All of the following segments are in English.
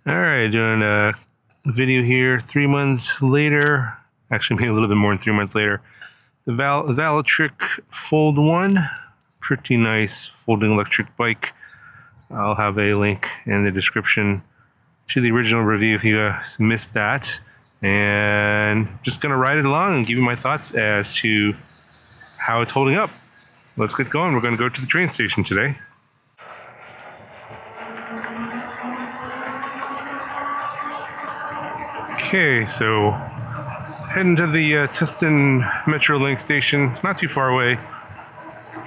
Alright, doing a video here 3 months later, actually maybe a little bit more than 3 months later. The Velotric Fold 1, pretty nice folding electric bike. I'll have a link in the description to the original review if you guys missed that. And just gonna ride it along and give you my thoughts as to how it's holding up. Let's get going. We're gonna go to the train station today. Okay, so heading to the Tustin Metrolink station, not too far away.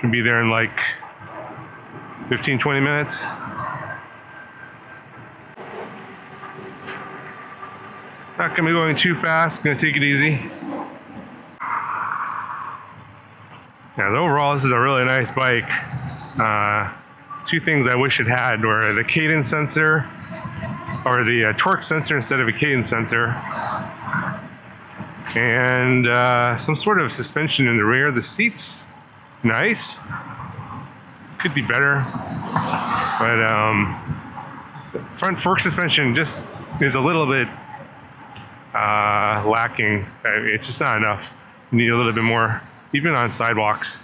Should be there in like 15-20 minutes. Not gonna be going too fast, gonna take it easy. Yeah, overall this is a really nice bike. Two things I wish it had were the cadence sensor, or the torque sensor instead of a cadence sensor, and some sort of suspension in the rear. The seats, nice, could be better, but front fork suspension just is a little bit lacking. It's just not enough. You need a little bit more, even on sidewalks.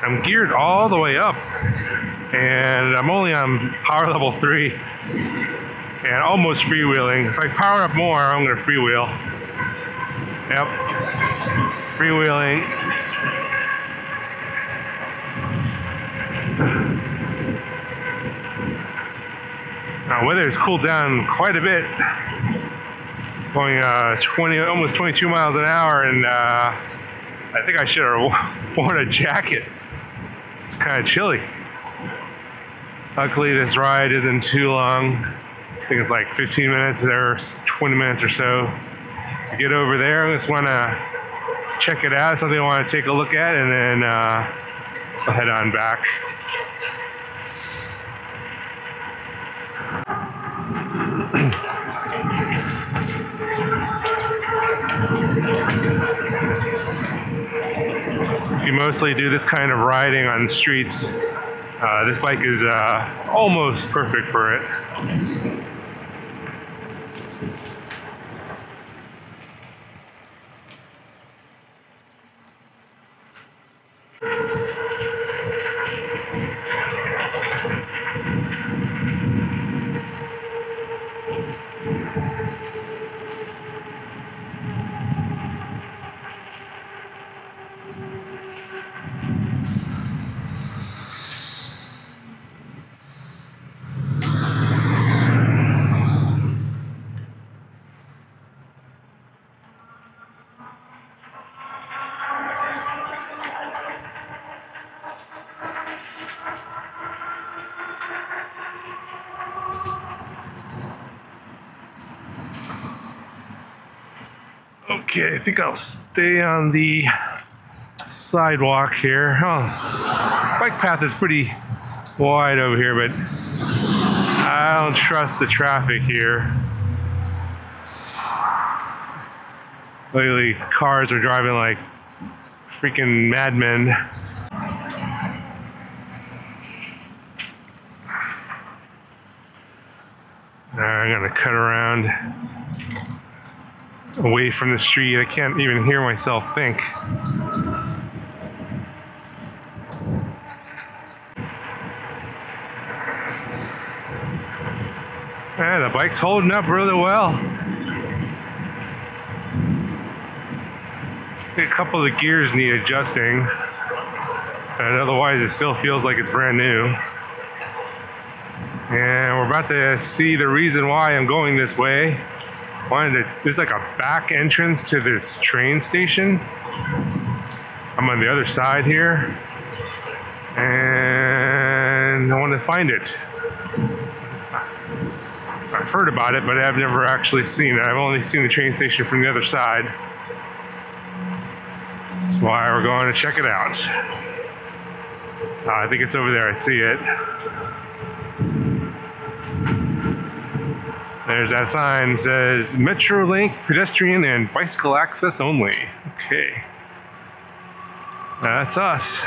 I'm geared all the way up, and I'm only on power level 3 and almost freewheeling. If I power up more, I'm going to freewheel. Yep, freewheeling. Now, weather has cooled down quite a bit, going almost 22 miles an hour, and I think I should have worn a jacket. It's kind of chilly. Luckily, this ride isn't too long. I think it's like 15 minutes or 20 minutes or so to get over there. I just want to check it out, something I want to take a look at, and then I'll head on back. If you mostly do this kind of riding on the streets, this bike is almost perfect for it. Okay, I think I'll stay on the sidewalk here. Oh, bike path is pretty wide over here, but I don't trust the traffic here. Lately, cars are driving like freaking madmen. I'm gonna cut around away from the street. I can't even hear myself think. Yeah, the bike's holding up really well. A couple of the gears need adjusting, and otherwise it still feels like it's brand new. And we're about to see the reason why I'm going this way. There's like a back entrance to this train station. I'm on the other side here, and I want to find it. I've heard about it, but I've never actually seen it. I've only seen the train station from the other side. That's why we're going to check it out. I think it's over there. I see it. There's that sign that says Metrolink pedestrian and bicycle access only. Okay. That's us.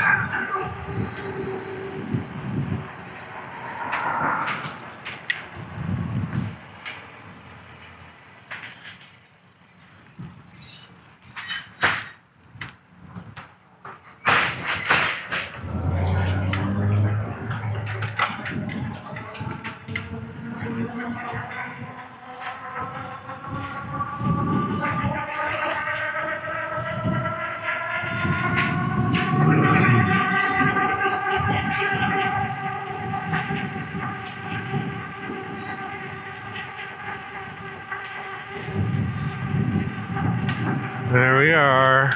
There we are.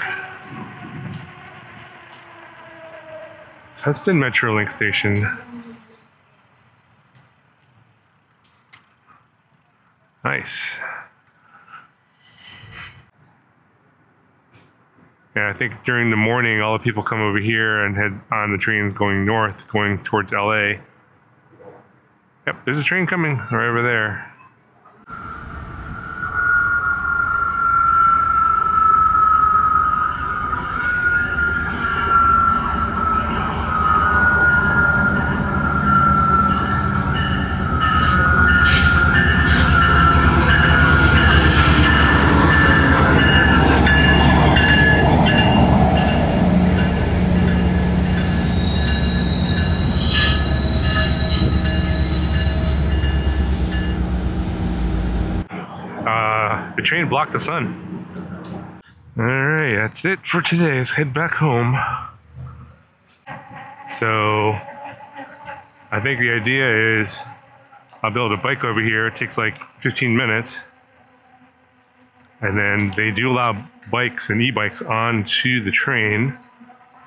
Tustin Metrolink station. Nice. Yeah, I think during the morning, all the people come over here and head on the trains going north, going towards LA. Yep, there's a train coming right over there. The train blocked the sun. Alright, that's it for today. Let's head back home. So, I think the idea is I'll build a bike over here. It takes like 15 minutes. And then they do allow bikes and e-bikes onto the train.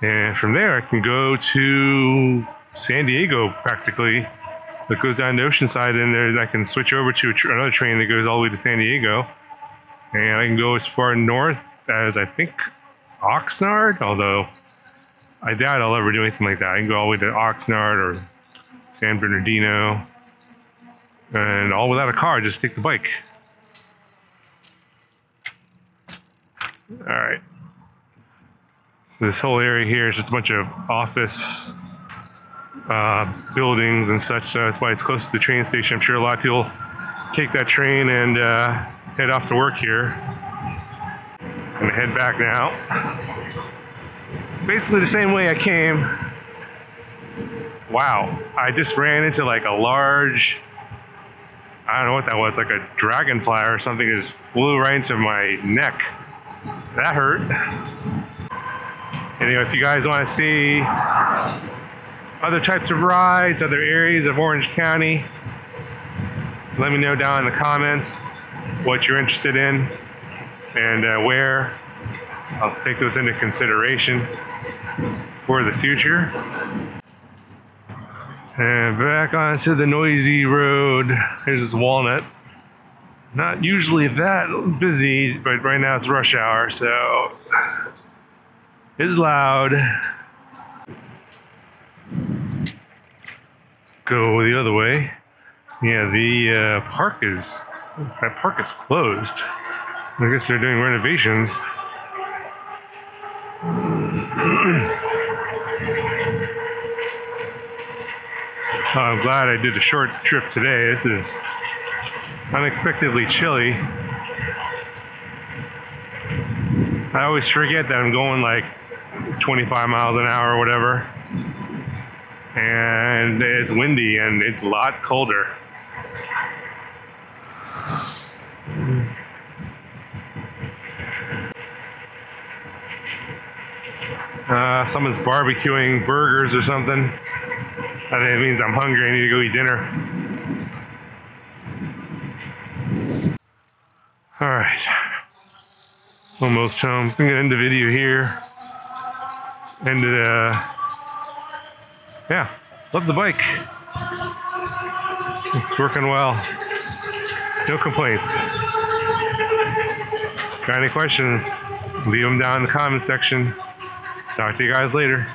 And from there, I can go to San Diego practically. That goes down to Oceanside, and there I can switch over to another train that goes all the way to San Diego. And I can go as far north as, I think, Oxnard, although I doubt I'll ever do anything like that. I can go all the way to Oxnard or San Bernardino, and all without a car, just take the bike. All right. So this whole area here is just a bunch of office buildings and such, so that's why it's close to the train station. I'm sure a lot of people take that train and head off to work here. I'm gonna head back now. Basically the same way I came. Wow, I just ran into like a large, I don't know what that was, like a dragonfly or something. It just flew right into my neck. That hurt. Anyway, if you guys want to see other types of rides, other areas of Orange County, let me know down in the comments what you're interested in and where. I'll take those into consideration for the future. And back onto the noisy road. Here's Walnut. Not usually that busy, but right now it's rush hour, so it's loud. Let's go the other way. Yeah, the park is closed. I guess they're doing renovations. I'm glad I did a short trip today. This is unexpectedly chilly. I always forget that I'm going like 25 miles an hour or whatever. And it's windy and it's a lot colder. Someone's barbecuing burgers or something. I think it means I'm hungry. I need to go eat dinner. All right. Almost home. I'm gonna end the video here. Yeah, love the bike. It's working well. No complaints. Got any questions? Leave them down in the comment section. Talk to you guys later.